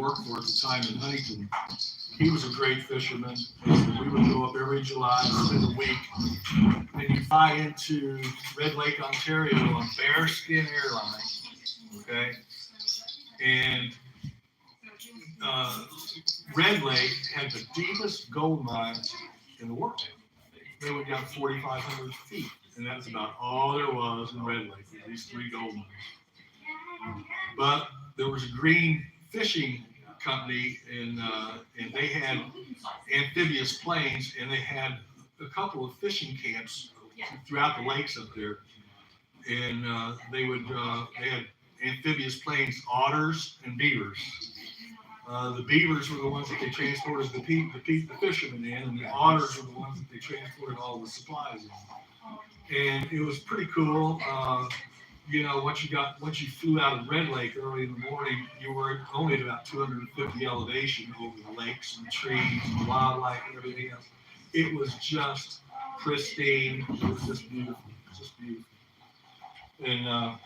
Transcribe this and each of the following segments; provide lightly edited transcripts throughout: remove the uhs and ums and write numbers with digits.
worked for at the time in Huntington, he was a great fisherman. And we would go up every July, spend a week, and you fly into Red Lake, Ontario on Bearskin Airlines, okay? And Red Lake had the deepest gold mine in the world. They went down 4,500 feet, and that's about all there was in Red Lake, these 3 gold mines. But there was a green fishing company, and they had amphibious planes, and they had a couple of fishing camps throughout the lakes up there. And they had amphibious planes, otters and beavers. The beavers were the ones that they transported the fishermen in, and the otters were the ones that they transported all the supplies in. And it was pretty cool. Once you flew out of Red Lake early in the morning, you were only at about 250 elevation over the lakes and the trees and the wildlife and everything else. It was just pristine. It was just beautiful. And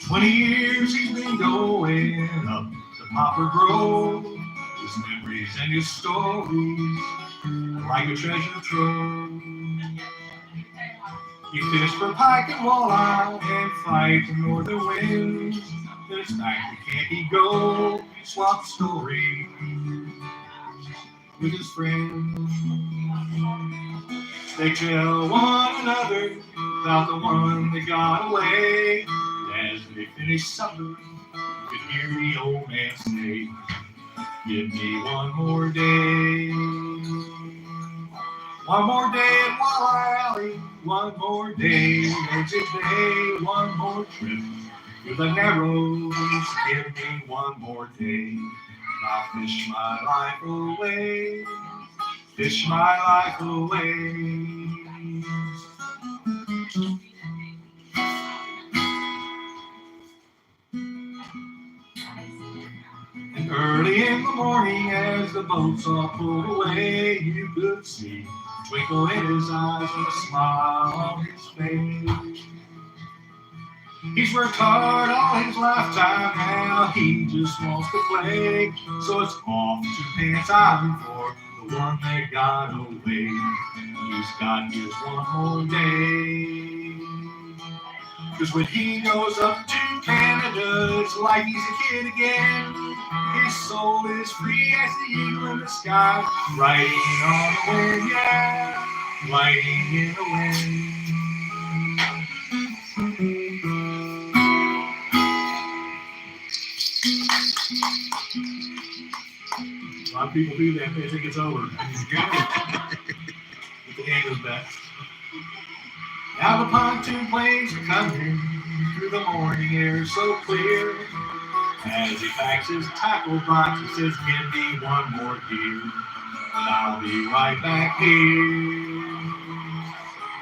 20 years he's been going up the Popper Grove. His memories and his stories are like a treasure trove. He fished for pike and walleye and fight the northern winds. Then it's back to camp he go, swap stories with his friends. They tell one another about the one that got away. As they finished supper, you could hear the old man say, "Give me one more day. One more day at Walleye Alley, one more day, exit day, one more trip to the Narrows. Give me one more day, and I'll fish my life away, fish my life away." And early in the morning, as the boats all pulled away, you could see a twinkle in his eyes and a smile on his face. He's worked hard all his lifetime, now he just wants to play. So it's off to Pants Island for the one that got away. He's got his one more day. 'Cause when he goes up to Canada, it's like he's a kid again. His soul is free as the eagle in the sky, riding on the wind, yeah, riding in the wind. A lot of people do that. They think it's over. But the hand goes back. Now the pontoon planes are coming through the morning air so clear. As he packs his tackle box, he says, "Give me one more deer, and I'll be right back here.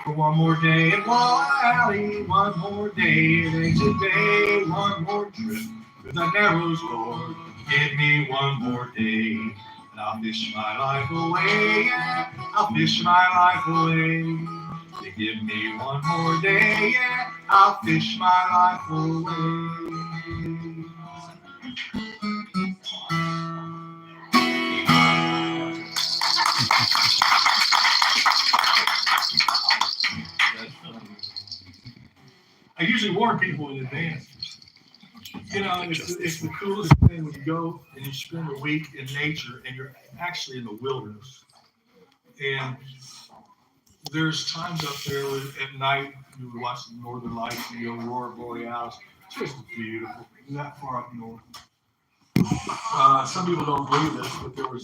For one more day at Walleye Alley, one more day at Exit Bay, one more trip to the Narrows, Lord. Give me one more day, and I'll fish my life away, yeah, I'll fish my life away. They give me one more day, yeah, I'll fish my life away." I usually warn people in advance. It's the coolest thing when you go and you spend a week in nature and you're actually in the wilderness. And there's times up there where at night you would watch the northern lights and the aurora borealis. It's just beautiful. That far up north. Some people don't believe this, but we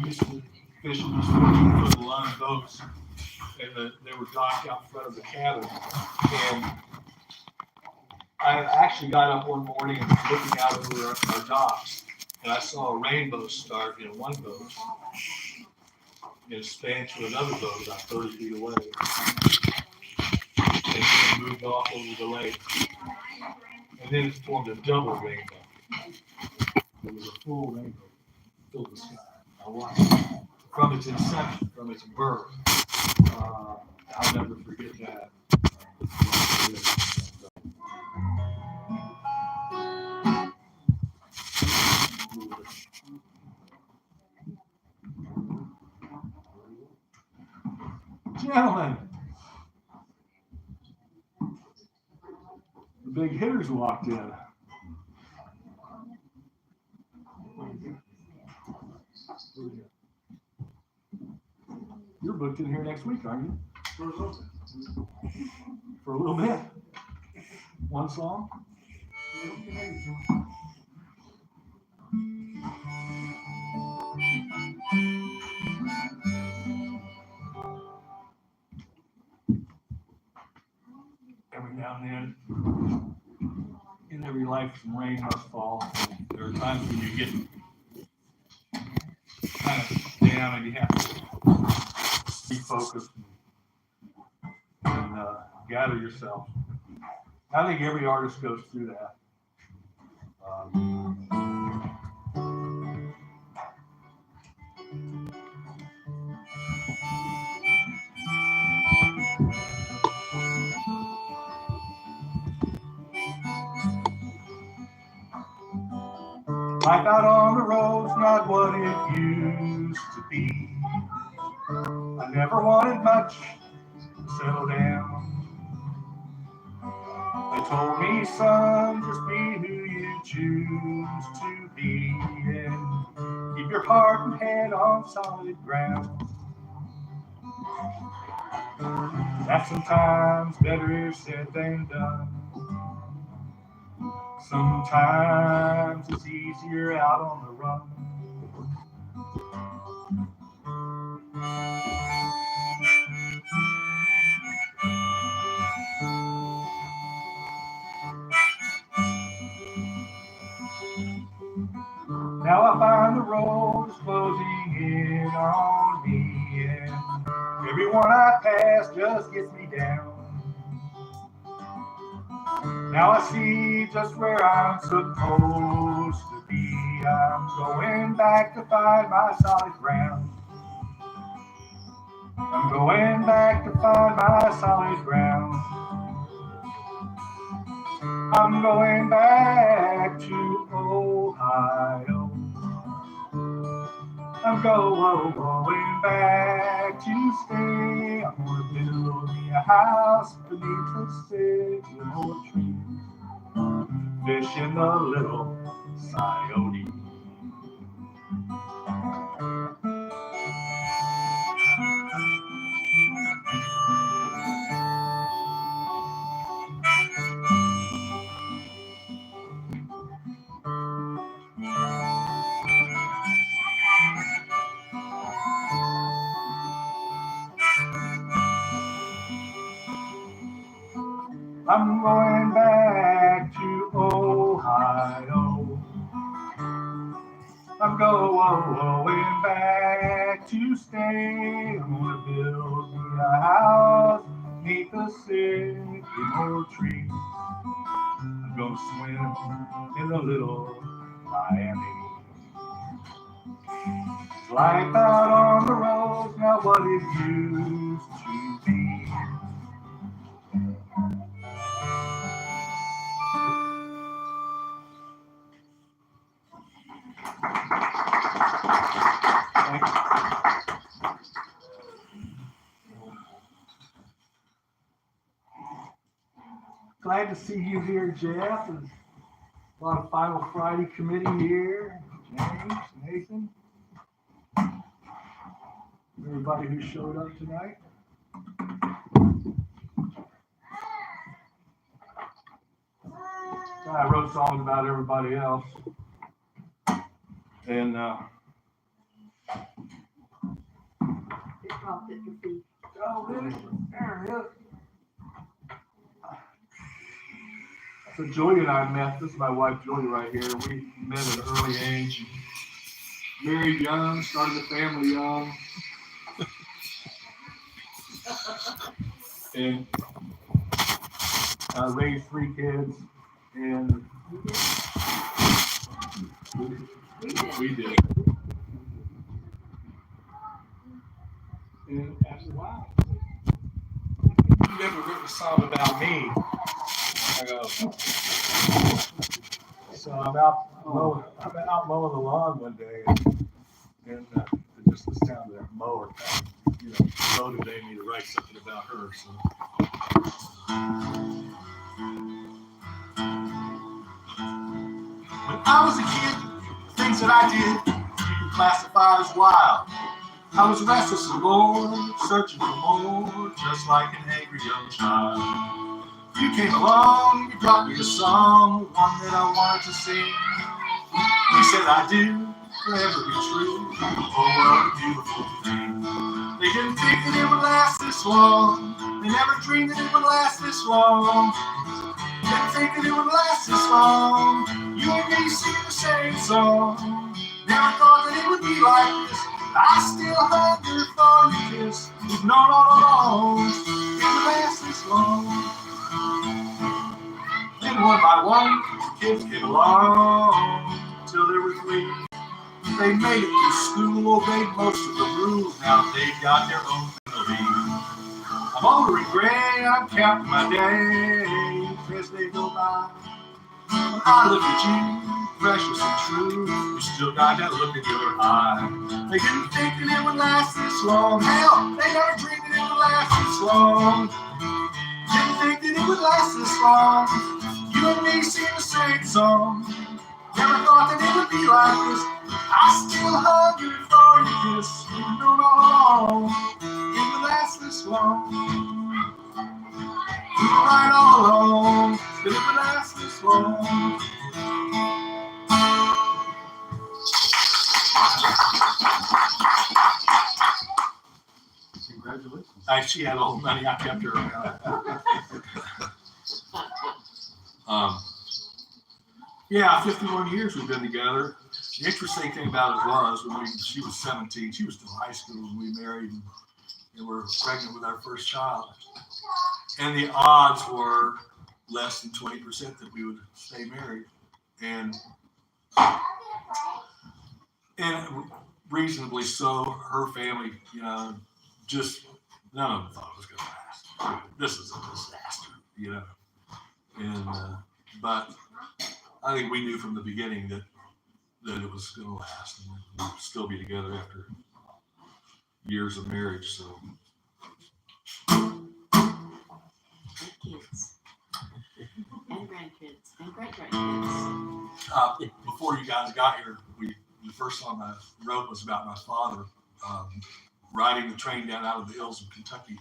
used to fish in these 14-foot line boats, and they were docked out in front of the cabin. And I actually got up one morning and was looking out over our docks, and I saw a rainbow start in one boat and span to another boat about 30 feet away, and then it moved off over the lake, and then it formed a double rainbow. It was a full rainbow, filled the sky. I watched it from its inception, from its birth. I'll never forget that. Gentlemen, the big hitters walked in. You're booked in here next week, aren't you? For a little bit. One song. Every now and then, in every life, some rain must fall. There are times when you get kind of down and you have to be focused and gather yourself. I think every artist goes through that. Life out on the road's not what it used to be. I never wanted much to settle down. They told me, son, just be who you choose to be and keep your heart and head on solid ground. That's sometimes better said than done. Sometimes it's easier out on the run. Now I find the road is closing in on me, and everyone I pass just gets me down. Now I see just where I'm supposed to be. I'm going back to find my solid ground. I'm going back to find my solid ground. I'm going back to Ohio. I'm going back to stay. I'm gonna build me a house beneath the sycamore trees, fishing the little Coyote. I'm going back to Ohio. I'm going back to stay. I'm gonna build me a house beneath the sycamore tree. I'm gonna swim in the little Miami. Life out on the road's not what it used to be. Glad to see you here, Jeff. There's a lot of Final Friday committee here. James, Nathan, everybody who showed up tonight. I wrote songs about everybody else. And It dropped at your feet. oh, really? There it is. So Joy and I met, this is my wife Joy right here. We met at an early age. Married young, started a family young. And raised 3 kids. And we did. And I said, wow, you've never written a song about me. I go, so I'm out mowing the lawn one day, and it just was down to that mower, motivated me to write something about her. So. When I was a kid, the things that I did, you can classify as wild. I was restless and bored, searching for more, just like an angry young child. You came along, you brought me a song, one that I wanted to sing. You said I do, forever be true. Oh, what a beautiful thing. They didn't think that it would last this long. They never dreamed that it would last this long. They didn't think that it would last this long. You and me sing the same song. Never thought that it would be like this. I still hunger for your kiss. We've known all along it would last this long. Then one by one, the kids came along till there were three. They made it through school, obeyed most of the rules. Now they've got their own melody. I'm older and gray, I'm counting my days as they go by. When I look at you, precious and true, you still got that look in your eye. They didn't think that it would last this long. Hell, they never dreamed that it would last this long. Didn't think that it would last this long. You and me sing the same song. Never thought that it would be like this. I still hunger for your kiss. We've known all along it would last this long. We were right all along that it would last this long. Congratulations. She had all the money. I kept her around. Yeah, 51 years we've been together. The interesting thing about it was when she was 17, she was still in high school when we married and were pregnant with our first child. And the odds were less than 20% that we would stay married. And reasonably so, her family, just none of them thought it was going to last. This is a disaster, And but I think we knew from the beginning that it was going to last, and we'd still be together after years of marriage. So. Kids and grandkids and great-grandkids. Before you guys got here, the first song I wrote was about my father riding the train down out of the hills of Kentucky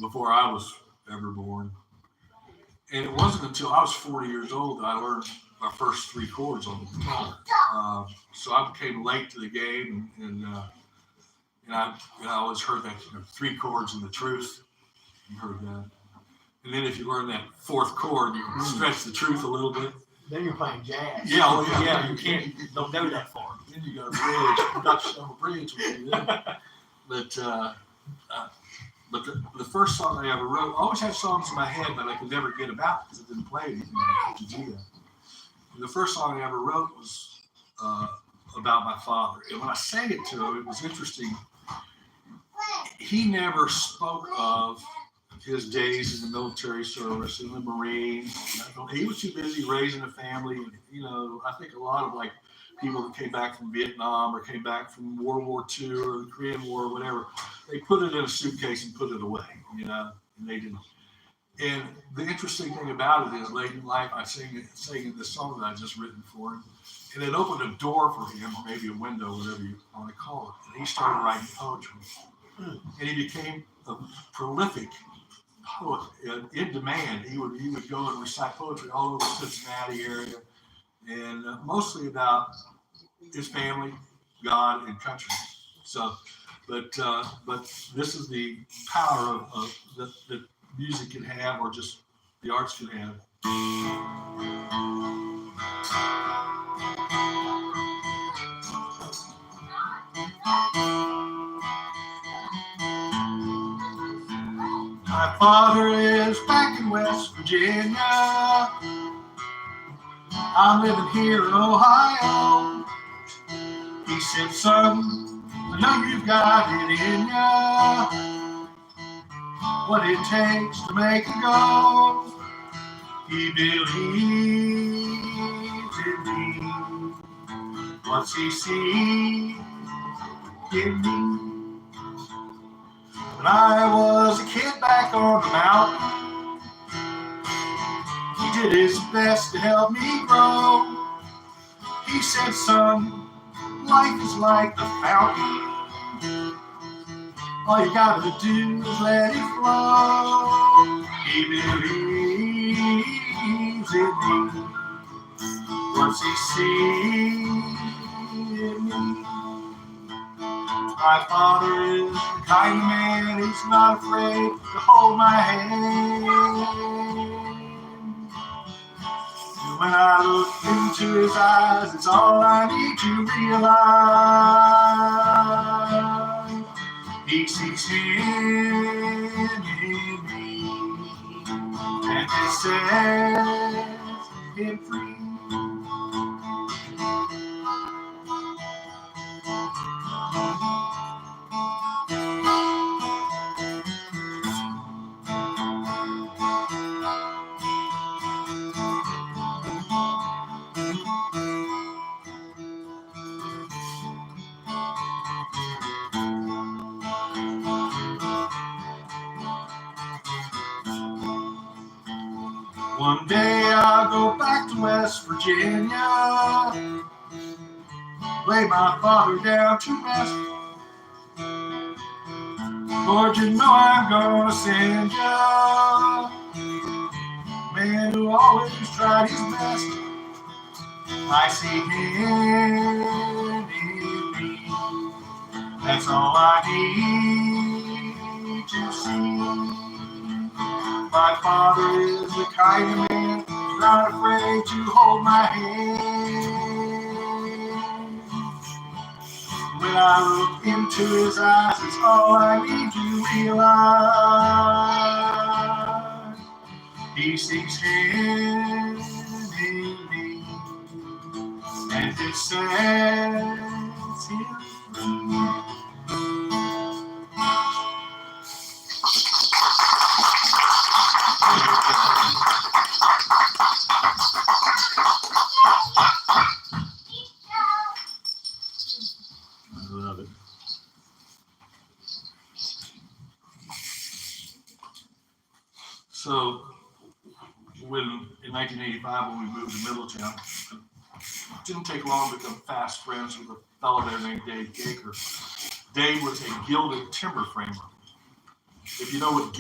before I was ever born. And it wasn't until I was 40 years old that I learned my first three chords on the guitar. So I became late to the game, and I always heard that three chords and the truth. You heard that. And then if you learn that fourth chord, you can stretch the truth a little bit. Then you're playing jazz. Yeah, you can't. Don't go that far. Then you got a bridge, production of a bridge when you do that. But the first song I ever wrote, I always had songs in my head, but I could never get about because I didn't play anything to do that. And the first song I ever wrote was about my father. And when I sang it to him, it was interesting. He never spoke of his days in the military service, in the Marines. He was too busy raising a family. I think a lot of people that came back from Vietnam or came back from World War II or the Korean War or whatever, they put it in a suitcase and put it away, and they didn't. And the interesting thing about it is late in life, I sang this song that I just written for him, and it opened a door for him, or maybe a window, whatever you want to call it. And he started writing poetry. And he became a prolific poet in demand. He would go and recite poetry all over the Cincinnati area, and mostly about his family, God, and country. So, but this is the power of that music can have, or just the arts can have. My father lives back in West Virginia. I'm living here in Ohio. He said, son, I know you've got it in ya, what it takes to make it go. He believes in me, once he sees in me. When I was a kid back on the mountain, he did his best to help me grow. He said, son, life is like a fountain. All you gotta do is let it flow. He believes in me, once he sees in me. My father is the kind of man, he's not afraid to hold my hand. And when I look into his eyes, it's all I need to realize. He sees him in me, and it sets him free. One day I'll go back to West Virginia, lay my father down to rest. Lord, you know I'm gonna send ya, man who always tried his best. I see him in me, that's all I need to see. My father is the kind of man, not afraid to hold my hand. When I look into his eyes, it's all I need to realize. He sees him in me, and it sets him free. I love it. So, when in 1985, when we moved to Middletown, it didn't take long to become fast friends with a fellow there named Dave Gaker. Dave was a gilded timber framer. If you know what a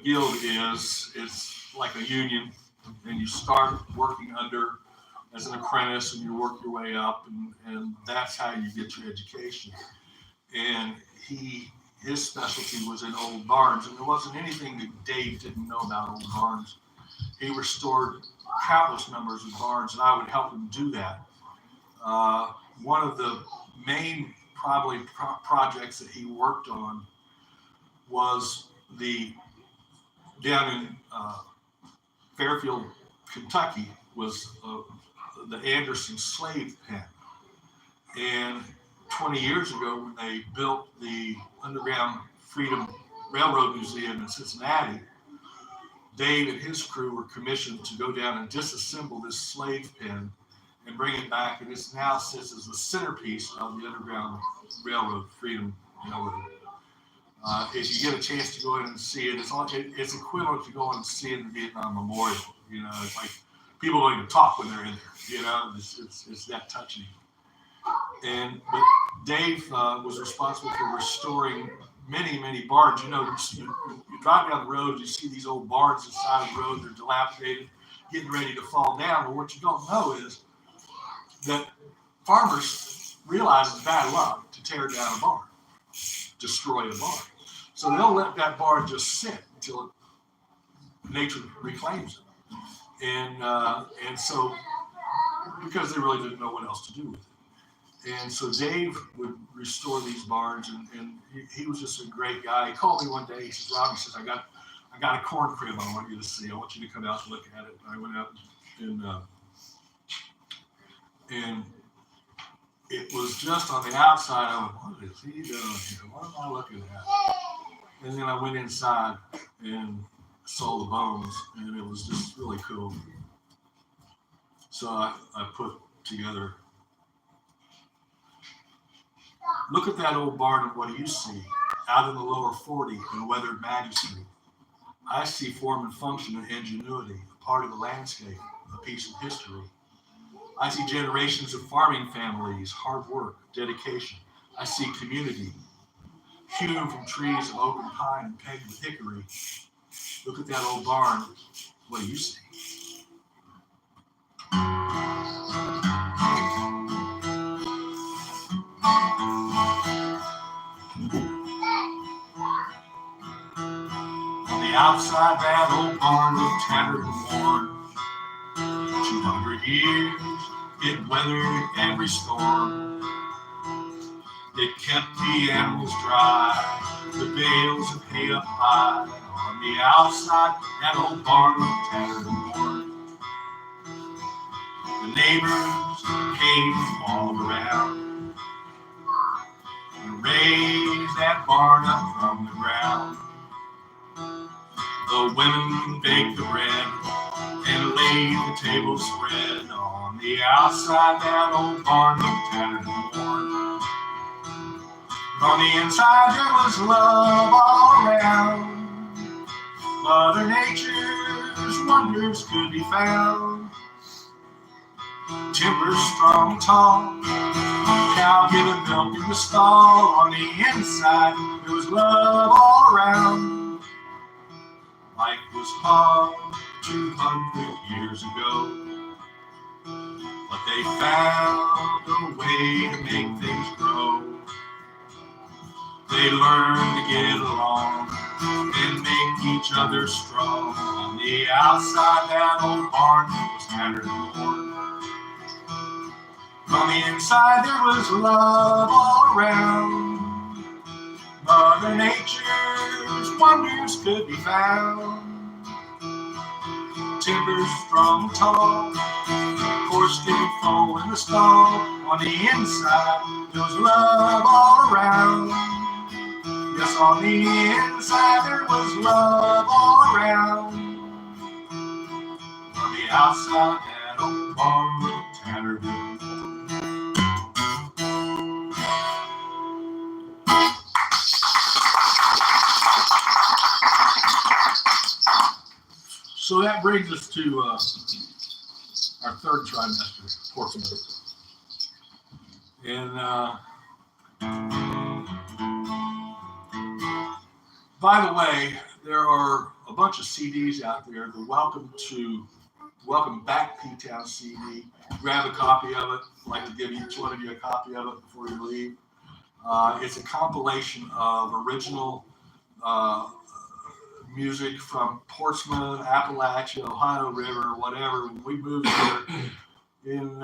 guild is, it's like a union, and you start working under as an apprentice, and you work your way up, and that's how you get your education. And his specialty was in old barns, and there wasn't anything that Dave didn't know about old barns. He restored countless numbers of barns, and I would help him do that. One of the main projects that he worked on was down in Fairfield, Kentucky, was the Anderson slave pen. And 20 years ago, when they built the Underground Freedom Railroad Museum in Cincinnati, Dave and his crew were commissioned to go down and disassemble this slave pen and bring it back, and it now sits as the centerpiece of the Underground Railroad Freedom Railroad. If you get a chance to go in and see it, it's equivalent to going and seeing the Vietnam Memorial. You know, it's like people don't even talk when they're in there. You know, it's that touching. But Dave was responsible for restoring many barns. You know, you drive down the road, you see these old barns inside of the road, they're dilapidated, getting ready to fall down. But what you don't know is that farmers realize it's bad luck to tear down a barn, destroy a barn. So they'll let that barn just sit until nature reclaims it. And so, because they really didn't know what else to do with it. And so Dave would restore these barns, and he was just a great guy. He called me one day. He says, "Rob," he says, I got a corn crib I want you to see. I want you to come out and look at it." And I went out, and it was just on the outside. I went, what is he doing here? What am I looking at? And then I went inside and saw the bones, and it was just really cool. So I put together, look at that old barn and what do you see? Out in the lower 40 in weathered majesty, I see form and function and ingenuity, a part of the landscape, a piece of history. I see generations of farming families, hard work, dedication. I see community, hewn from trees of open pine and pegged with hickory. Look at that old barn. What do you see? On the outside, that old barn looked tattered and worn. 200 years, it weathered every storm. It kept the animals dry, the bales of hay up high. On the outside, that old barn looked tattered and worn. The neighbors came from all around and raised that barn up from the ground. The women baked the bread and laid the table spread. On the outside, that old barn looked tattered and worn. But on the inside, there was love all around. Mother Nature's wonders could be found. Timber strong and tall, cow giving milk in the stall. On the inside, there was love all around. Life was hard 200 years ago, but they found a way to make things grow. They learned to get along and make each other strong. On the outside, that old barn was tattered and worn. On the inside, there was love all around. Mother Nature's wonders could be found. Timber strong and tall, horse skinny foal in the stall. On the inside, there was love all around. Yes, on the inside, there was love all around. On the outside, that old barn looked tattered and worn. So that brings us to our third trimester, Portsmouth. And by the way, there are a bunch of CDs out there. The Welcome Back P-Town CD. Grab a copy of it. I'd like to give each one of you a copy of it before you leave. It's a compilation of original music from Portsmouth, Appalachian, Ohio River, whatever. When we moved here in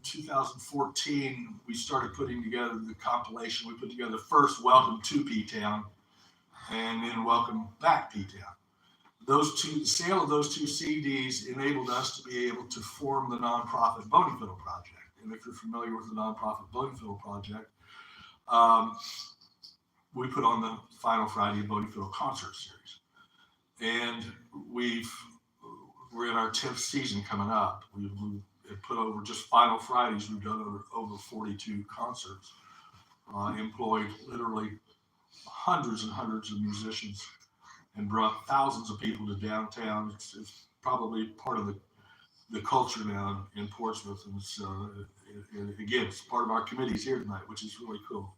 2014, we started putting together the compilation. We put together first Welcome to P-Town and then Welcome Back P-Town. The sale of those two CDs enabled us to be able to form the nonprofit Boneyfiddle Project. And if you're familiar with the nonprofit Boneyfiddle Project, we put on the final Friday of Boneyfiddle concert series. And we're in our 10th season coming up. We've put over just final Fridays, we've done over 42 concerts, employed literally hundreds and hundreds of musicians and brought thousands of people to downtown. It's probably part of the culture now in Portsmouth. And again, it's part of our committees here tonight, which is really cool.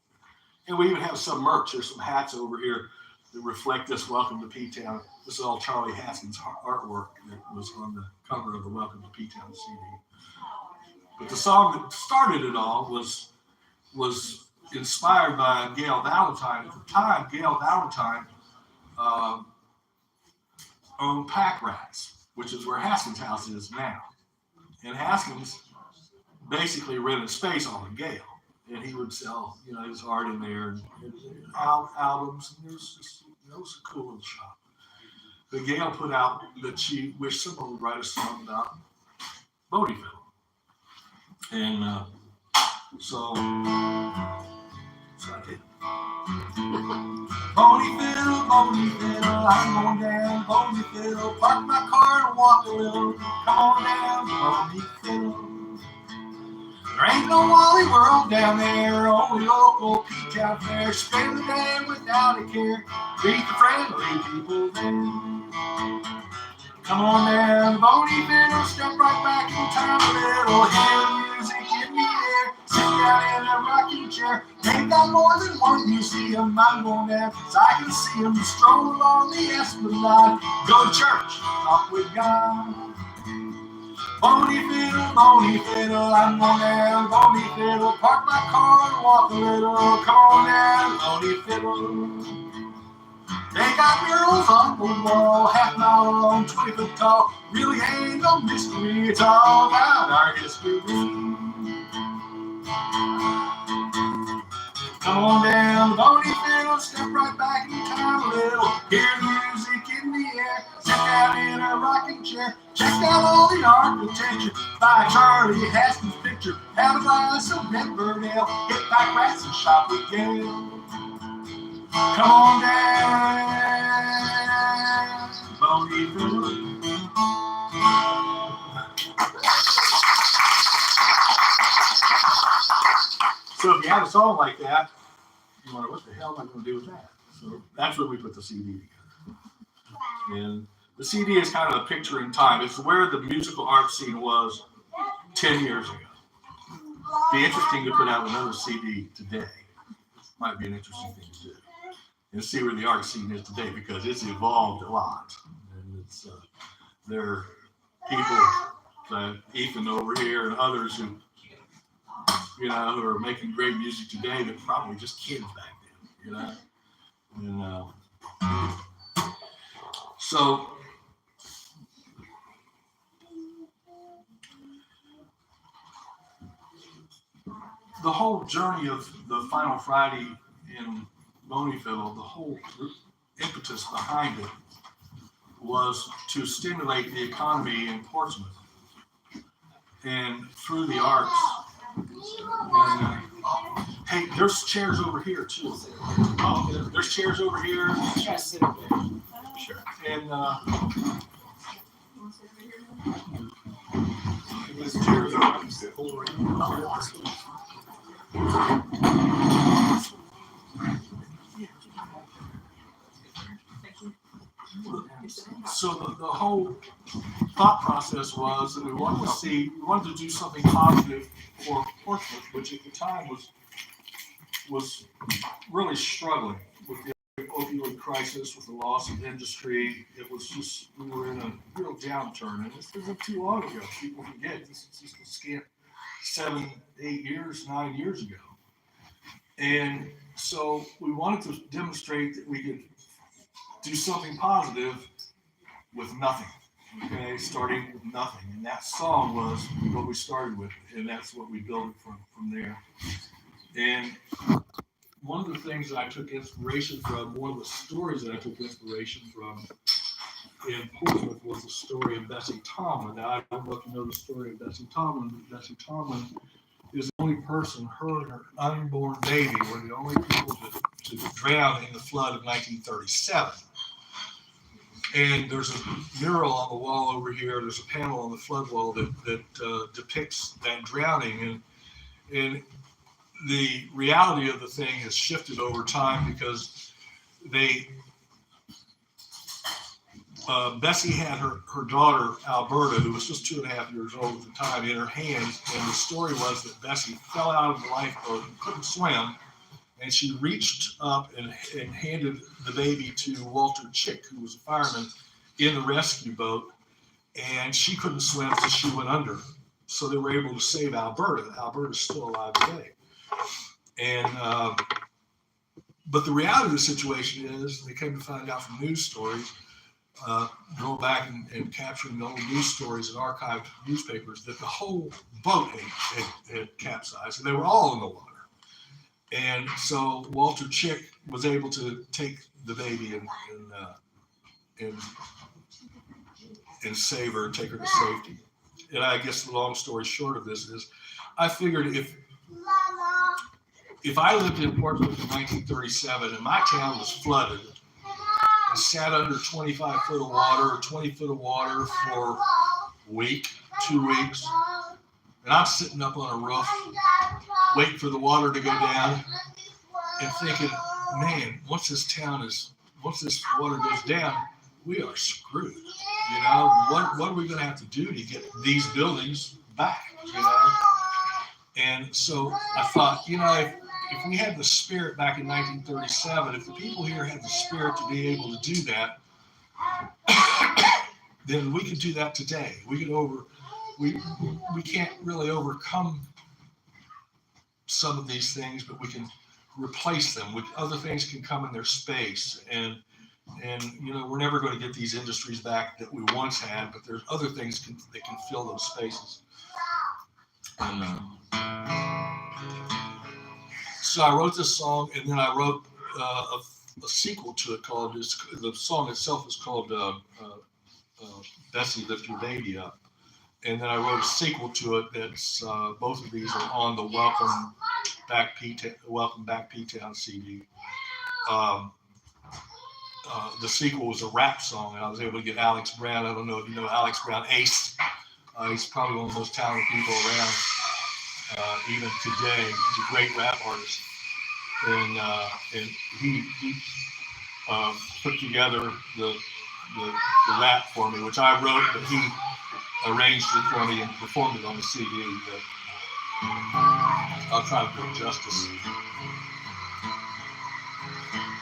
And we even have some merch. There's some hats over here that reflect this Welcome to P-Town. This is all Charlie Haskins' artwork that was on the cover of the Welcome to P-Town CD. But the song that started it all was inspired by Gail Valentine. At the time, Gail Valentine owned Pack Rats, which is where Haskins' house is now. And Haskins basically rented space on the Gail. And he would sell, his art in there and albums. And it was a cool little shop. But Gail put out that she wished someone would write a song about Boneyfiddle. And So I did. Bony fiddle, I'm going down. Bony fiddle, park my car and walk a little. Come on down, bony fiddle. There ain't no Wally World down there, only local peach out there. Spend the day without a care, greet the friendly people there. Come on down, bony fiddle, step right back in time a little. Hear music in the air, sit down in a rocking chair. Ain't got more than one museum, I'm going down, so I can see them stroll along the Esplanade. Go to church, talk with God. Bony fiddle, I'm going down, bony fiddle, park my car and walk a little. Come on down, bony fiddle. They got murals on the wall, half mile long, 20 foot tall. Really ain't no mystery, it's all about our history. Come on down, bony fiddle, step right back in time a little. Hear music in the air, sit down in a rocking chair. Check out all the architecture by Charlie Haskins' picture. Have a glass of Redbird Ale, hit back rats and shop with Gail. Come on down, bony fiddle. So if you have a song like that, you wonder, what the hell am I going to do with that? So that's where we put the CD together. And the CD is kind of a picture in time. It's where the musical art scene was 10 years ago. Be interesting to put out another CD today. Might be an interesting thing to do. And see where the art scene is today, because it's evolved a lot. And it's there are people, Ethan over here and others who, who are making great music today that probably just kids back then, And so the whole journey of the Final Friday in Bony Fiddle, the whole impetus behind it was to stimulate the economy in Portsmouth and through the arts. And, hey, there's chairs over here too. There's chairs over here. Yes. Sure. And there's chairs over here. So the whole thought process was that we wanted to do something positive for Portsmouth, which at the time was really struggling with the opioid crisis, with the loss of industry. It was just, we were in a real downturn, and this isn't too long ago. People forget, this is just a scant 7, 8 years, 9 years ago. And so we wanted to demonstrate that we could do something positive with nothing, okay, starting with nothing. And that song was what we started with, and that's what we built it from there. And one of the things that I took inspiration from, one of the stories that I took inspiration from in Portsmouth was the story of Bessie Tomlin. Now, I don't know if you know the story of Bessie Tomlin, but Bessie Tomlin is the only person, her and her unborn baby were the only people to drown in the flood of 1937. And there's a mural on the wall over here, there's a panel on the flood wall that depicts that drowning. And the reality of the thing has shifted over time because Bessie had her daughter, Alberta, who was just 2.5 years old at the time, in her hands. And the story was that Bessie fell out of the lifeboat and couldn't swim. And she reached up and handed the baby to Walter Chick, who was a fireman in the rescue boat. And she couldn't swim, so she went under. So they were able to save Alberta. Alberta's still alive today. And but the reality of the situation is, they came to find out from news stories, going back and capturing the old news stories and archived newspapers, that the whole boat had capsized, and they were all in the water. And so Walter Chick was able to take the baby and save her and take her to safety. And I guess the long story short of this is, I figured if I lived in Portsmouth in 1937 and my town was flooded and sat under 25 foot of water or 20 foot of water for a week, 2 weeks, and I'm sitting up on a roof waiting for the water to go down and thinking, man, once this water goes down, we are screwed. You know, what are we going to have to do to get these buildings back? You know, and so I thought, you know, if we had the spirit back in 1937, if the people here had the spirit to be able to do that, then we could do that today. We can't really overcome some of these things, but we can replace them with other things can come in their space. And you know, we're never going to get these industries back that we once had, but there's other things that can fill those spaces. And so I wrote this song, and then I wrote a sequel to it called, the song itself is called Bessie, Lift Your Baby Up. And then I wrote a sequel to it that's, both of these are on the Welcome Back P-Town CD. The sequel was a rap song, and I was able to get Alex Brown. I don't know if you know Alex Brown, Ace. He's probably one of the most talented people around, even today. He's a great rap artist, and he put together the rap for me, which I wrote, but he arranged it for me and performed it on the CD. But I'll try to do it justice.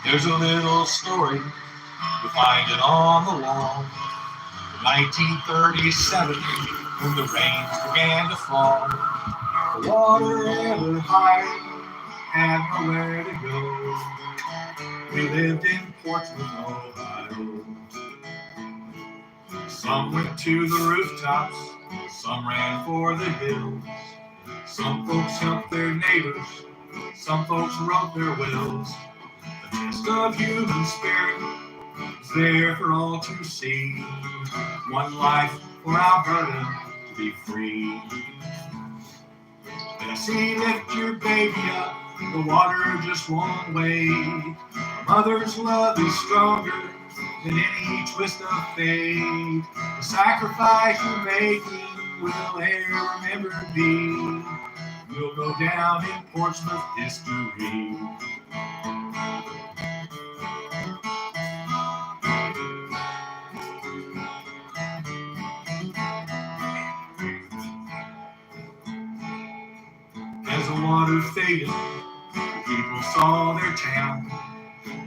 There's a little story, you find it on the wall. 1937, when the rains began to fall, the water ever high, had nowhere to go. We lived in Portsmouth, Ohio. Some went to the rooftops, some ran for the hills. Some folks helped their neighbors, some folks wrote their wills. The test of human spirit is there for all to see. One life for Alberta to be free. Bessie, lift your baby up, the water just won't wait. A mother's love is stronger than any twist of fate. The sacrifice you're making will ever remembered be. Will go down in Portsmouth history. As the water faded, the people saw their town.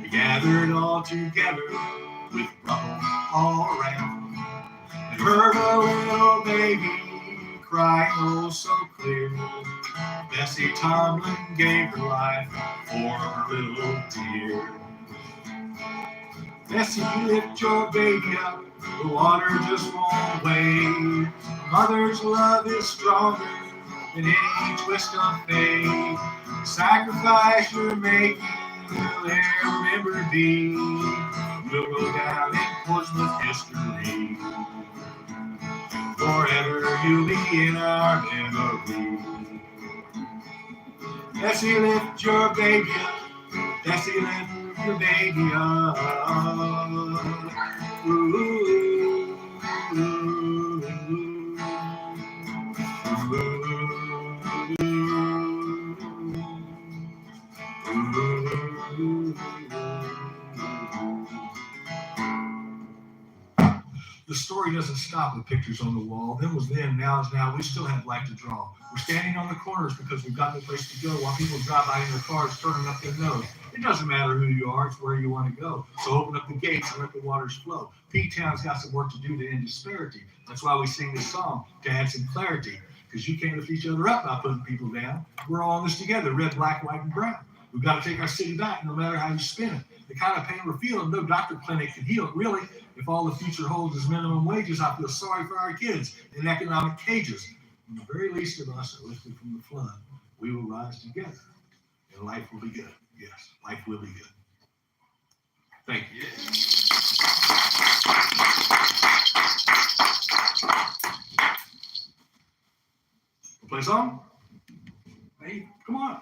They gathered all together with rubble all around. They heard a little baby crying oh so clear. Bessie Tomlin gave her life for her little dear. Bessie, lift your baby up, the water just won't wait. Mother's love is stronger than any twist of fate. The sacrifice you're making will ever remembered be. Will go down in Portsmouth history. Forever you'll be in our memory. Bessie, lift your baby up. Bessie, lift your baby up. Ooh, ooh, ooh, ooh. The story doesn't stop with pictures on the wall. Then was then, now is now. We still have light to draw. We're standing on the corners because we've got no place to go while people drive by in their cars turning up their nose. It doesn't matter who you are, it's where you want to go. So open up the gates and let the waters flow. P-Town's got some work to do to end disparity. That's why we sing this song, to add some clarity. Because you can't lift each other up by putting people down. We're all in this together, red, black, white, and brown. We've got to take our city back no matter how you spin it. The kind of pain we're feeling, no doctor clinic can heal it. Really, if all the future holds is minimum wages, I feel sorry for our kids in economic cages. When the very least of us are lifted from the flood, we will rise together, and life will be good. Yes, life will be good. Thank you. Play a song? Hey. Come on.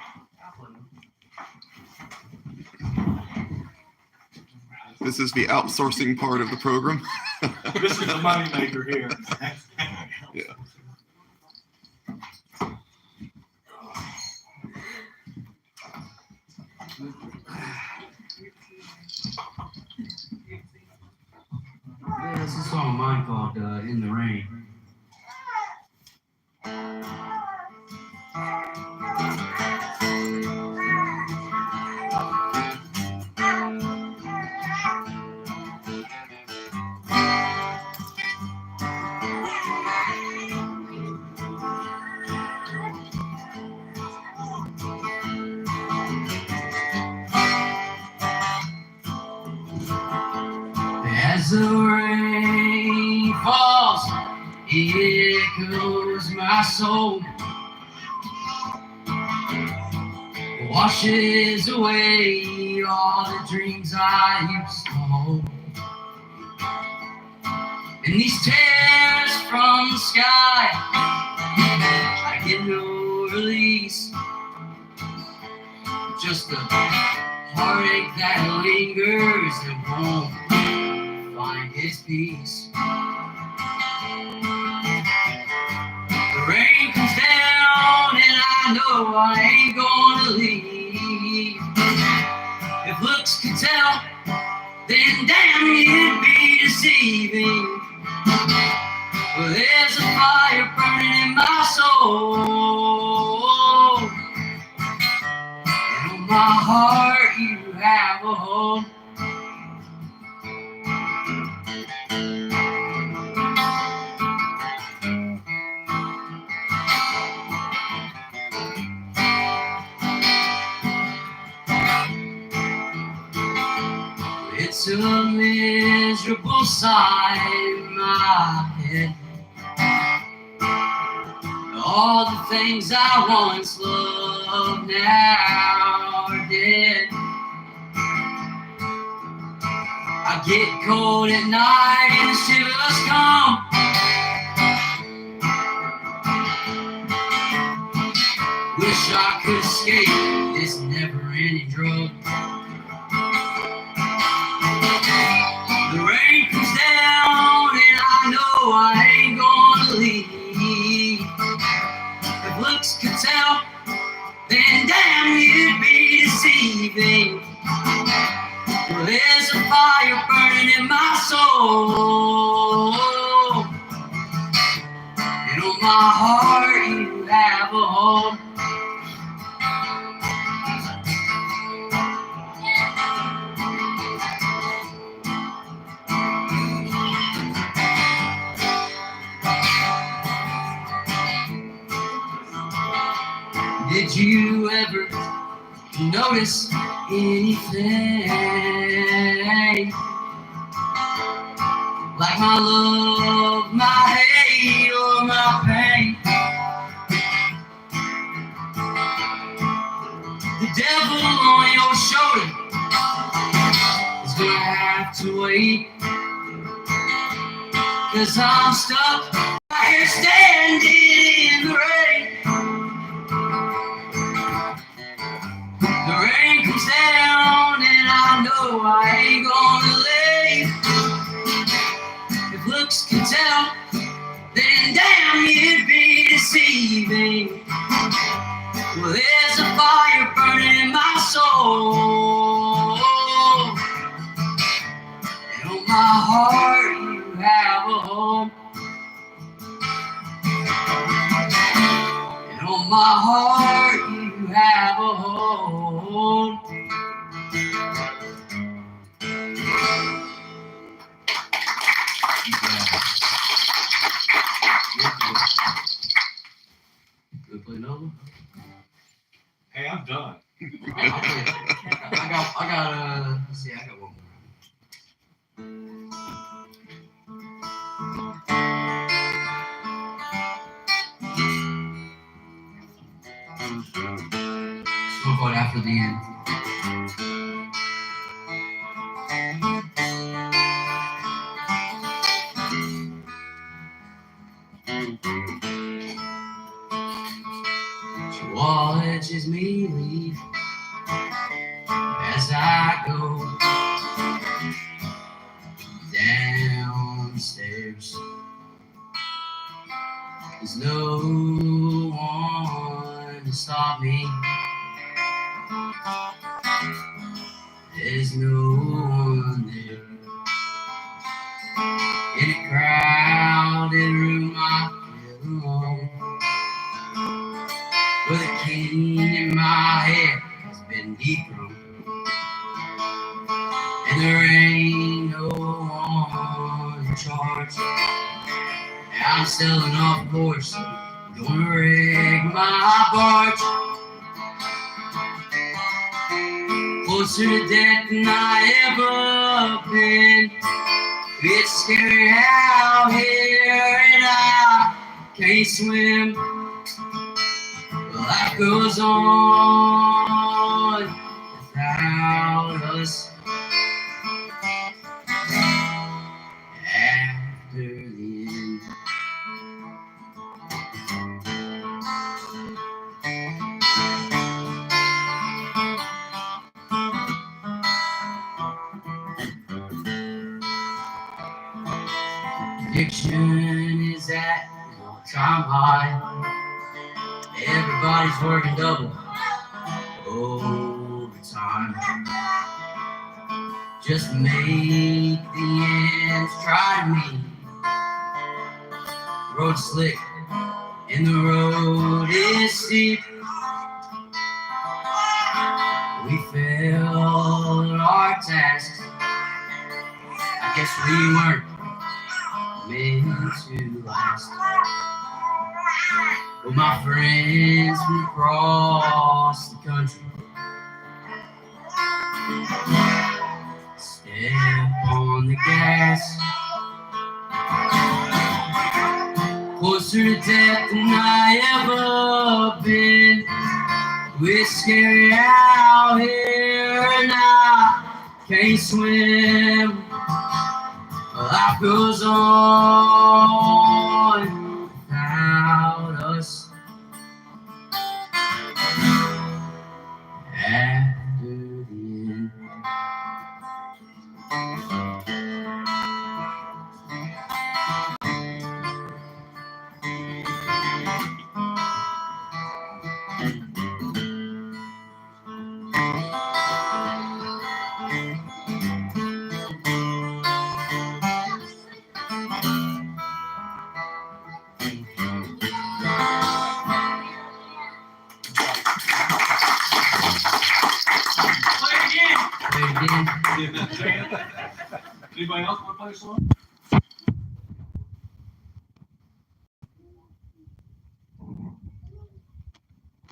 This is the outsourcing part of the program. This is the money maker here. Yeah. Yeah, this is a song of mine called In the Rain. As the rain falls, it echoes my soul, washes away all the dreams I used to hold. And these tears from the sky, I get no release, just a heartache that lingers and won't find its peace. The rain comes down and I know I ain't gonna leave. If looks could tell, then damn it'd be deceiving. Well, there's a fire burning in my soul, and on my heart you have a home. It's a miserable sight in my head. All the things I once loved now are dead. I get cold at night and the shivers come. Wish I could escape this never-ending drug. The rain comes down and I know I ain't gonna leave. If looks could tell, then damn it'd be deceiving. Well, there's a fire burning in my soul, and on my heart you have a home. Did you ever notice anything like my love, my hate, or my pain? The devil on your shoulder is gonna have to wait, 'cause I'm stuck right here standing in the rain. The rain comes down and I know I ain't gonna leave. If looks can tell, then damn it'd be deceiving. Well, there's a fire burning in my soul, and on my heart you have a home. And on my heart you have a home. Good play another one? Hey, I'm done. I got let's see, I got one more. We'll go after the end. She watches me There's no one to stop me. There's no one there. In a crowded room I feel alone, with a king in my head has been dethroned, and there ain't no one in charge. I'm selling off course, gonna wreck my barge. Closer to death than I ever been. It's scary out here and I can't swim. Life goes on without us. After the end. Addiction is at an all-time high. Everybody's working double overtime. Just make the ends try to meet. Road slick and the road is steep. We failed our tasks. I guess we weren't meant to last. But my friends from across the country step on the gas. Closer to death than I ever been. It's scary out here and I can't swim. Life goes on without us. After the end. Anybody else want to play a song?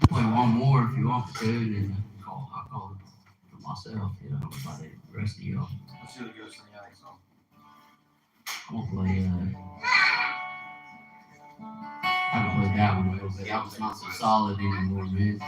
Play one more if you want to, and I'll call it for myself. You know, by the rest of y'all. Let's see what goes from the Attic song. I'm gonna play. I haven't played that one a little bit. That was not so solid anymore, man.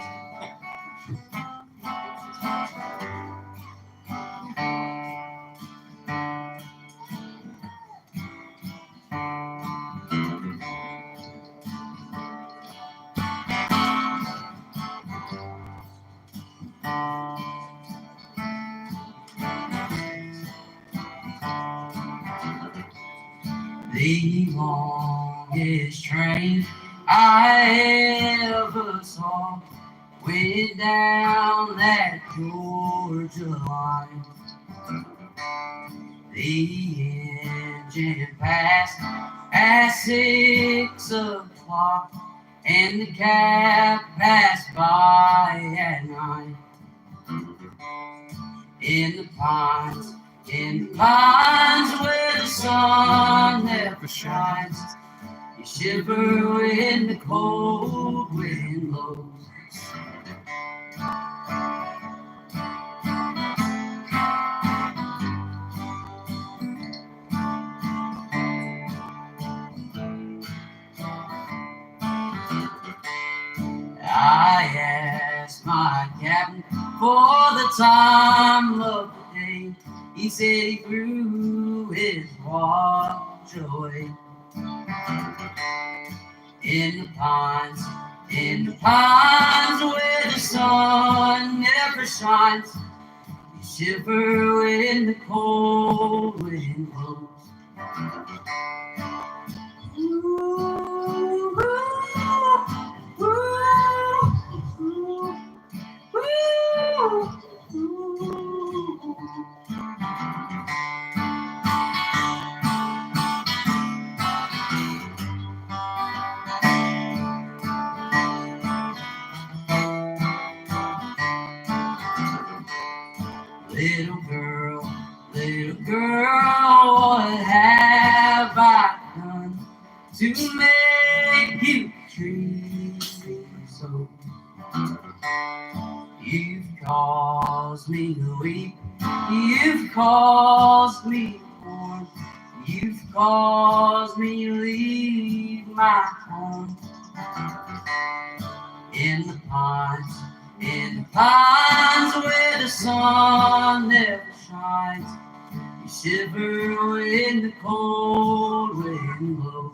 The longest train I ever saw went down that Georgia line. The engine passed at 6 o'clock, and the cab passed by at 9. In the pines where the sun never shines, you shiver when the cold wind blows. I asked my captain for the time of the day. He said he threw his watch away. In the pines where the sun never shines, you shiver when the cold wind blows. Ooh, ooh. Little girl, what have I done to make you treat me so? You've caused me to weep, you've caused me to mourn, you've caused me to leave my home. In the pines where the sun never shines, you shiver when the cold wind blows.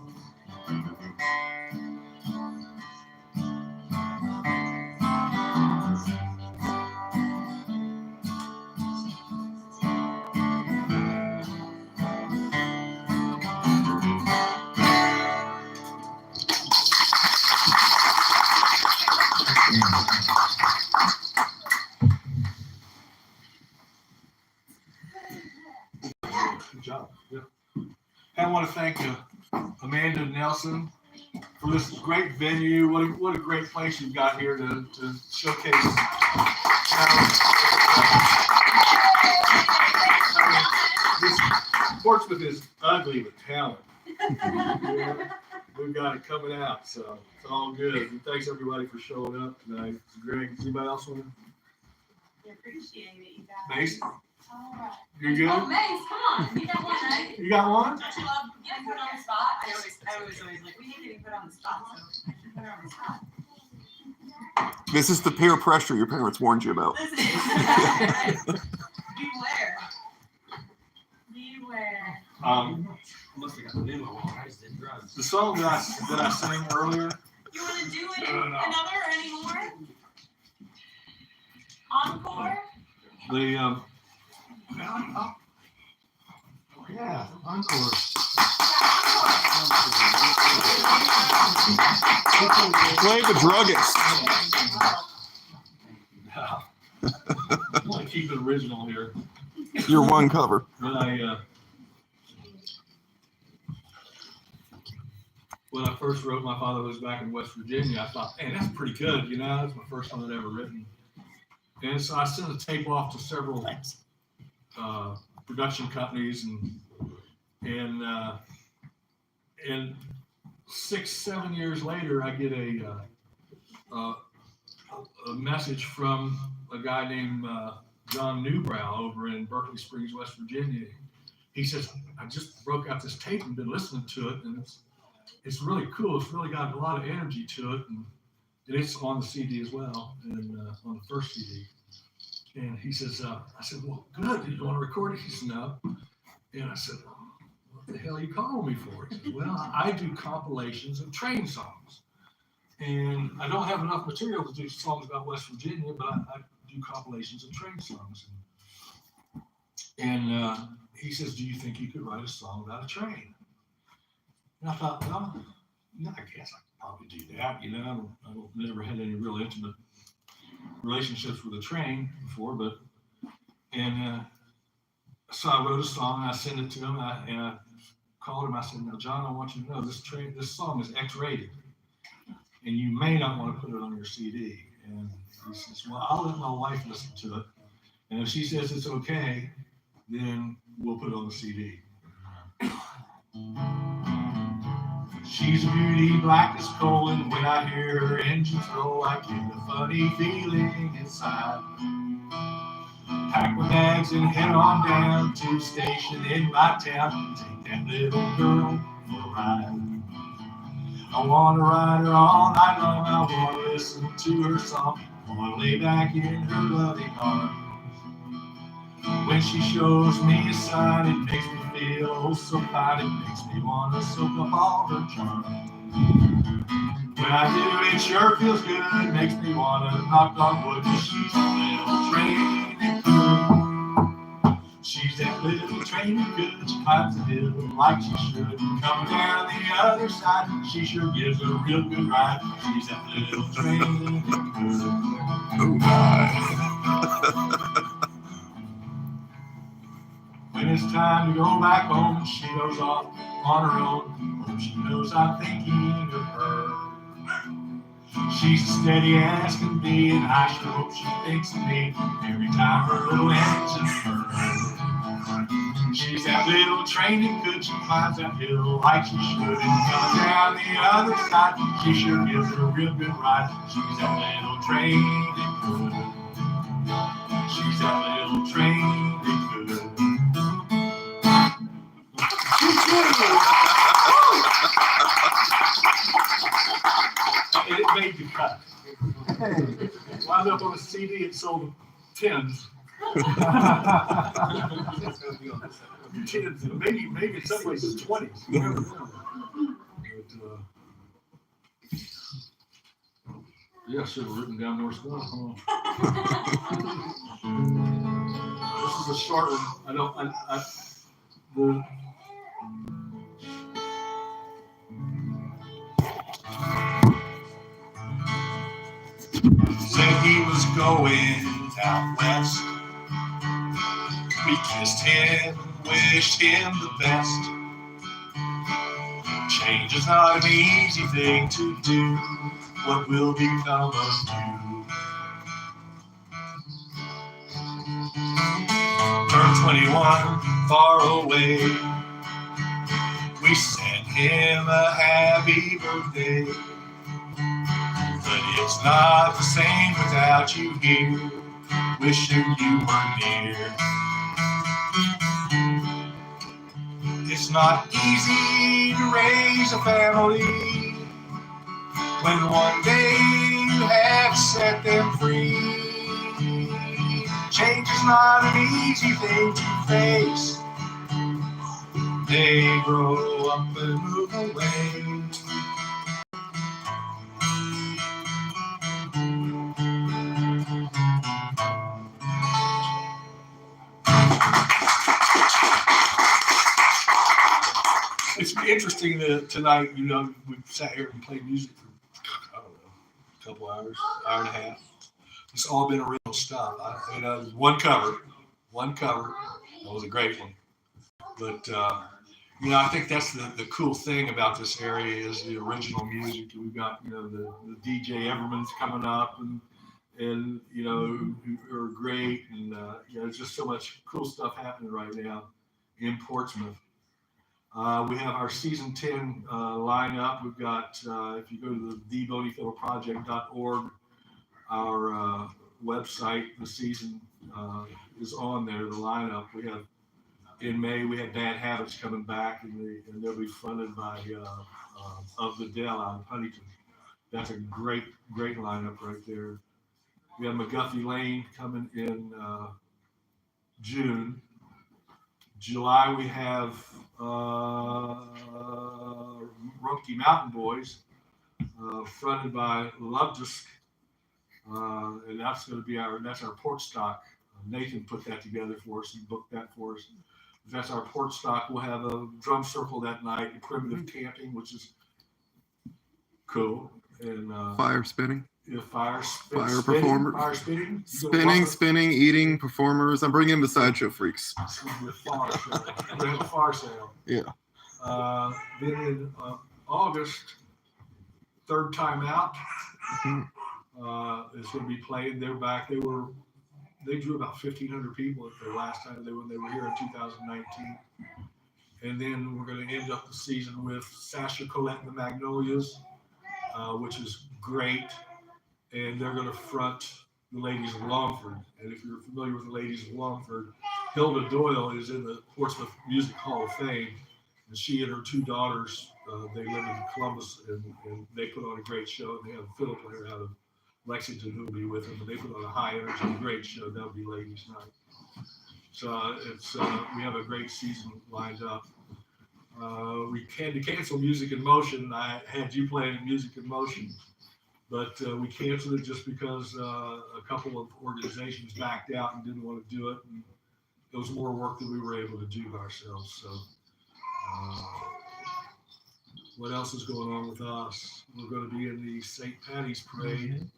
Good job. Yeah. I want to thank Amanda Nelson for this great venue. What a great place you've got here to showcase talent. Portsmouth is ugly with talent. Yeah, we've got it coming out, so it's all good. And thanks everybody for showing up tonight. It's great. Does anybody else want to? Appreciate it, you guys. Mace, All right. you good? Oh, Mace, come on. You got one, eh? You got one? Don't you love getting put on the spot? I always like, we need to be put on the spot, so I should put her on the spot. This is the peer pressure your parents warned you about. This is beware. Beware. Must have got the memo on. I just did drugs. The song that I sang earlier. You want to do it No. another or any more? Encore? The yeah, encore. Play the druggist. I want to keep it original here. Your one cover. When I first wrote My Father Lives Back in West Virginia, I thought, man, that's pretty good. You know, that's my first one I'd ever written. And so I sent a tape off to several production companies, and 6-7 years later, I get a message from a guy named John Newbrow over in Berkeley Springs, West Virginia. He says, I just broke out this tape and been listening to it, and it's really cool. It's really got a lot of energy to it, and it's on the CD as well, and on the first CD. And he says, I said, well, good. Do you want to record it? He said, no. And I said, what the hell are you calling me for? He says, well, I do compilations of train songs. And I don't have enough material to do songs about West Virginia, but I do compilations of train songs. And he says, do you think you could write a song about a train? And I thought, well, I guess I could probably do that. You know, I've never had any real intimate relationships with a train before, so I wrote a song and I sent it to him, and I called him. I said, now, John, I want you to know this song is X-rated, and you may not want to put it on your CD. And he says, well, I'll let my wife listen to it, and if she says it's okay, then we'll put it on the CD. She's a beauty, black as coal, and when I hear her engines roll, I get a funny feeling inside. Pack my bags and head on down to the station in my town. Take that little girl for a ride. I want to ride her all night long. I want to listen to her song. I want to lay back in her loving arms. When she shows me a sign, it makes me feel oh so fine. It makes me want to soak up all her charm. When I do, it sure feels good. It makes me want to knock on wood. She's a little train and good. She's that little train and good. She climbs the hill like she should. Come down the other side. She sure gives a real good ride. She's that little train and good. Oh my. When it's time to go back home, she goes off on her own. Oh, she knows I'm thinking of her. She's as steady as can be, and I sure hope she thinks of me every time her little engine burns. She's that little train that could, she climbs that hill like she should, and coming down the other side, she sure gives it a real good ride. She's that little train that could. She's that little train that could. And it made the cut. Wound up on a CD, it sold tens. Tens, maybe in some places 20s. You never know. Yeah, I should have written down more stuff. This is a short one. Said he was going out west. We kissed him and wished him the best. Change is not an easy thing to do. What will become of you? Turned 21, far away. We sent him a happy birthday. But it's not the same without you here, wishing you were near. It's not easy to raise a family when one day you have set them free. Change is not an easy thing to face. They grow up and move away. It's interesting that tonight, we sat here and played music for, I don't know, a couple hours, hour and a half. It's all been original stuff. One cover. That was a great one. But, I think that's the cool thing about this area is the original music. We've got, the DJ Everman's coming up and who are great. And, there's just so much cool stuff happening right now in Portsmouth. We have our season 10 lineup. We've got, if you go to the thebonyfiddleproject.org, our website, the season is on there, the lineup. We have, in May, we have Bad Habits coming back, and they'll be funded by Of the Dell out of Huntington. That's a great lineup right there. We have McGuffey Lane coming in June. July, we have Rumpke Mountain Boys, fronted by Lovedusk, and that's going to be our port stock. Nathan put that together for us and booked that for us. That's our port stock. We'll have a drum circle that night, and primitive camping, which is cool. And Fire spinning. Yeah, fire performer. Fire spinning. Spinning, eating, performers. I'm bringing in the sideshow freaks. With fire sale. We have a fire sale. Yeah. Then in August, Third Time Out is going to be playing. They're back. They drew about 1,500 people at their last time when they were here in 2019. And then we're going to end up the season with Sasha Colette and the Magnolias, which is great. And they're going to front the Ladies of Longford. And if you're familiar with the Ladies of Longford, Hilda Doyle is in the Portsmouth Music Hall of Fame. And she and her two daughters, they live in Columbus, and they put on a great show. And they have a fiddle player out of Lexington who will be with them. But they put on a high energy, great show. That'll be Ladies Night. So we have a great season lined up. We had to cancel Music in Motion. I had you playing Music in Motion. But we canceled it just because a couple of organizations backed out and didn't want to do it. And it was more work than we were able to do ourselves. So what else is going on with us? We're going to be in the St. Patty's Parade.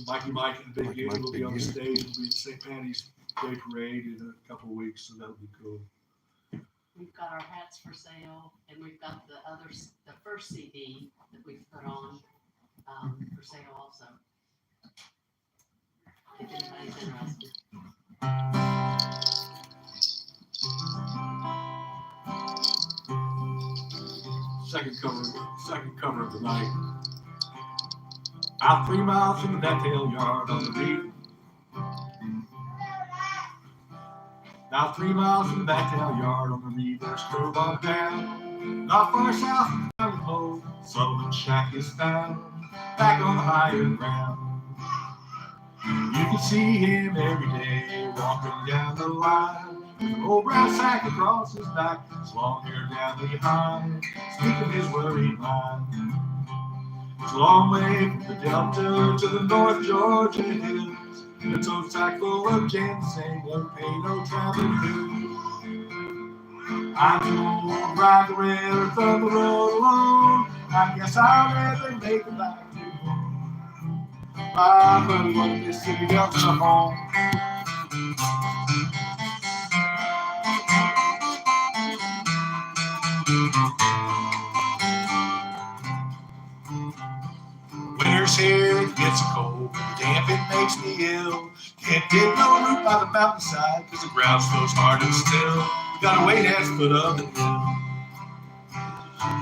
Mikey Mike and Big Game will be on the stage. It'll be the St. Patty's Day Parade in a couple of weeks, so that'll be cool. we've got our hats for sale, and we've got the first CD that we've put on for sale also. If anybody's interested. Second cover of the night. Out 3 miles from the dovetail yard on the reef. About 3 miles from the dovetail yard on the reverse curve on down. Not far south from the county hole, Sullivan's shack is found. Back on the higher ground. You can see him every day walking down the line. With an old brown sack across his back, his long hair down behind, speaking his worried mind. It's a long way from the Delta to the North Georgia hills. A tow sack full of ginseng won't pay no traveling bills. I don't ride the rail or thumb the road alone. I guess I'll never make it back to home. My buddy wanted Mississippi Delta home. Winter's here, it gets cold, and damp, it makes me ill. Can't dig no root by the mountainside, cause the ground's so hard and still. We gotta wait at the foot of the hill.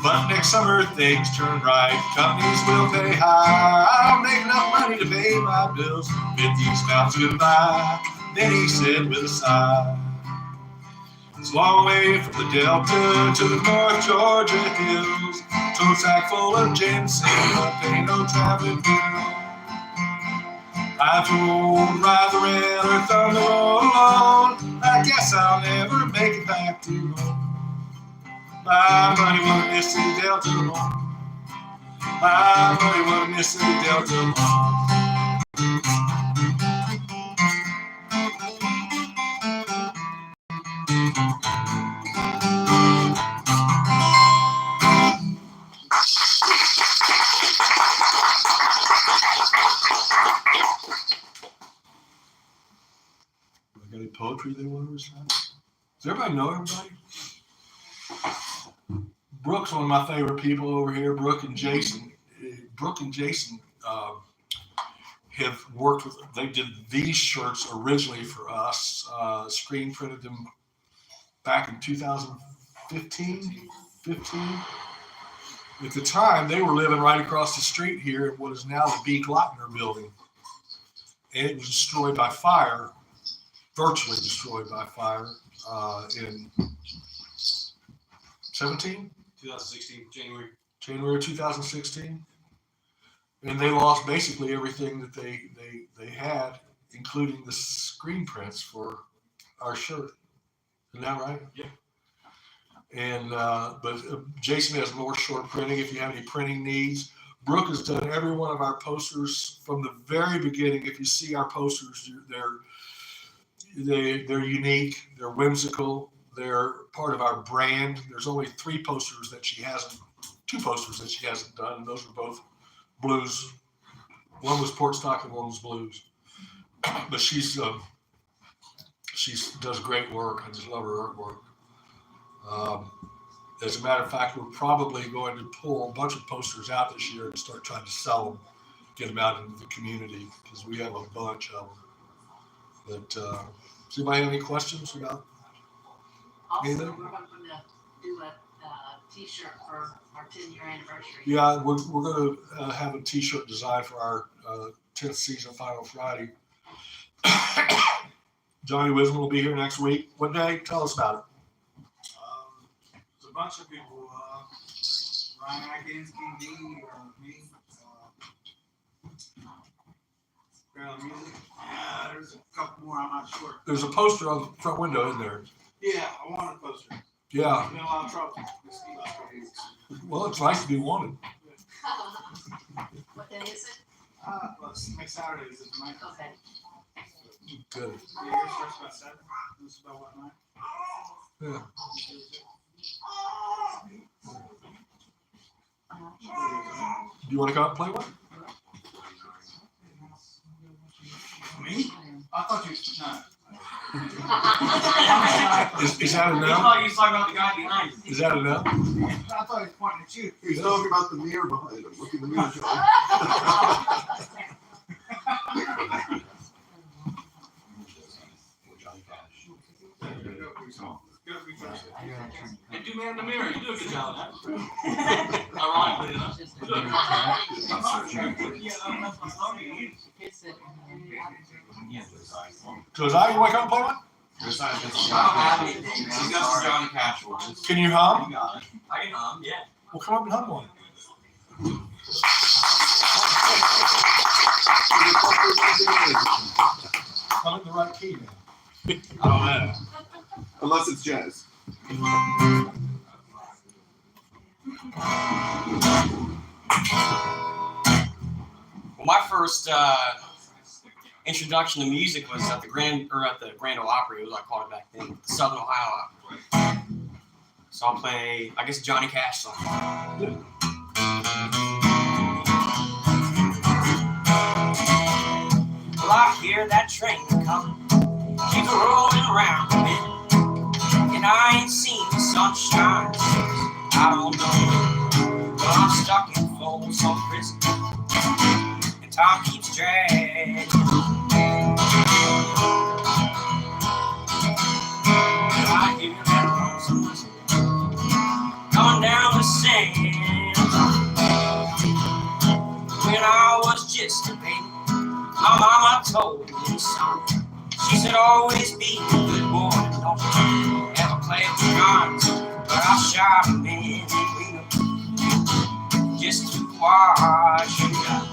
But next summer things turn right, companies will pay high. I'll make enough money to pay my bills, bid these mountains goodbye. Then he said with a sigh, it's a long way from the Delta to the North Georgia hills. Tow sack full of ginseng, won't pay no traveling bill. I don't ride the rail or thumb the road alone. I guess I'll never make it back to home. My money wanna miss the Delta home. My money wanna miss the Delta home. Got any poetry they want to recite? Does everybody know everybody? Brooke's one of my favorite people over here. Brooke and Jason have worked with. They did these shirts originally for us. Screen printed them back in 2015. At the time, they were living right across the street here at what is now the B. Glottner building, and it was destroyed by fire. Virtually destroyed by fire in 2016, January 2016, and they lost basically everything that they had, including the screen prints for our shirt. Isn't that right? Yeah. And but Jason has more short printing. If you have any printing needs, Brooke has done every one of our posters from the very beginning. If you see our posters, they're unique, they're whimsical, they're part of our brand. There's only two posters that she hasn't done, and those are both blues. One was Port Stock and one was blues. But she does great work. I just love her artwork. As a matter of fact, we're probably going to pull a bunch of posters out this year and start trying to sell them, get them out into the community, because we have a bunch of them. But does anybody have any questions about Also, we're hoping to do a t-shirt for our 10-year anniversary. Yeah, we're going to have a t-shirt design for our 10th season Final Friday. Johnny Wisdom will be here next week. What day? Tell us about it. There's a bunch of people. Ryan Atkins, King D, me. Music. Yeah, there's a couple more. I'm not sure. There's a poster on the front window, isn't there? Yeah, I want a poster. Yeah. It's been a lot of trouble. Well, it's nice to be wanted. What day is it? Next Saturday is it tonight? Okay. Good. Yeah, yours starts about 7. This is about what, 9? Yeah. Do you want to come out and play one? Me? I thought you. No. Is that He enough? thought you was talking about the guy behind him. Is that enough? I thought he was pointing at you. He's talking about the mirror behind him. Look in the mirror, John. Hey, do man in the mirror. You do a good job. Ironically enough. So is that you want to come play one? He's got some Johnny Cash ones. Can you hum? I can yeah. Well, come up and hum one. I'm in the right key now. I don't know. Unless it's jazz. Well, my first introduction to music was at the Grand Ole Opry. It was I called it back then, the Southern Ohio Opry. So I'll play, I guess, a Johnny Cash song. Well, I hear that train coming, keep it rolling around a bit, and I ain't seen the sunshine since I don't know. Well, I'm stuck in Folsom Prison, and time keeps dragging. I hear that lonesome whistle coming down the sand. When I was just a baby, my mama told me, son, she said always be a good boy, don't you ever play with guns. But I shot a man in Reno just to watch him die.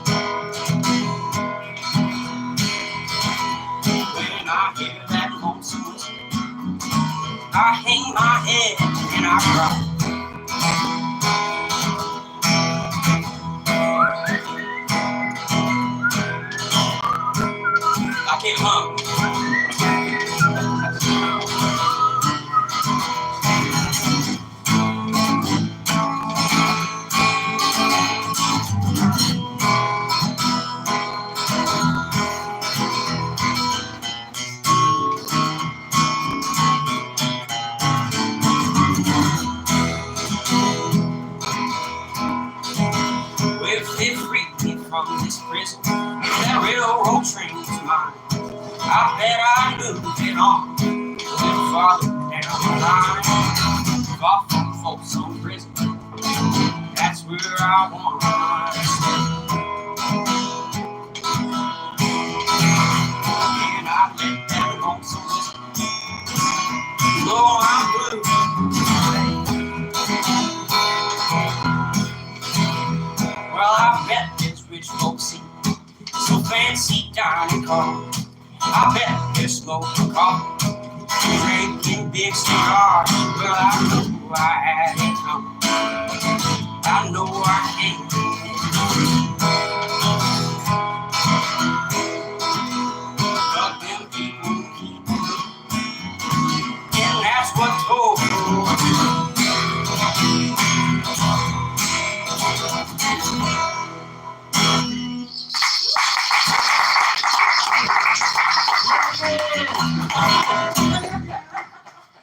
When I hear that lonesome whistle, I hang my head and I cry. I can't hum. Well, if they freed me from this prison, that railroad train was mine. I bet I moved it on a little farther down the line. Far from folks on prison, that's where I want to stay. And I let that lonesome whistle blow my blues away. Well, I bet this rich folks see so fancy dining car. I bet they're smoking coffee, drinking big cigars. Well, I know I had it coming. I know I can't do it. But them people keep looking, and that's what told me.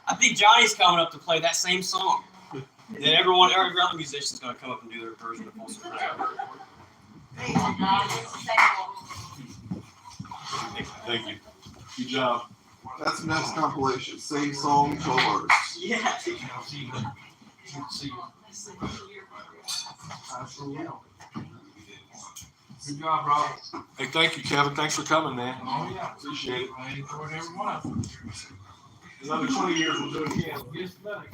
I think Johnny's coming up to play that same song. And then every other musician's going to come up and do their version of Folsom Prison. Thank you. Good job. That's the next compilation. Same song, 12 artists. Yeah. Good job, Robert. Hey, thank you, Kevin. Thanks for coming, man. Oh, yeah. Appreciate it. I enjoyed every one of them. Another 20 years, we'll do it again. Yes, buddy.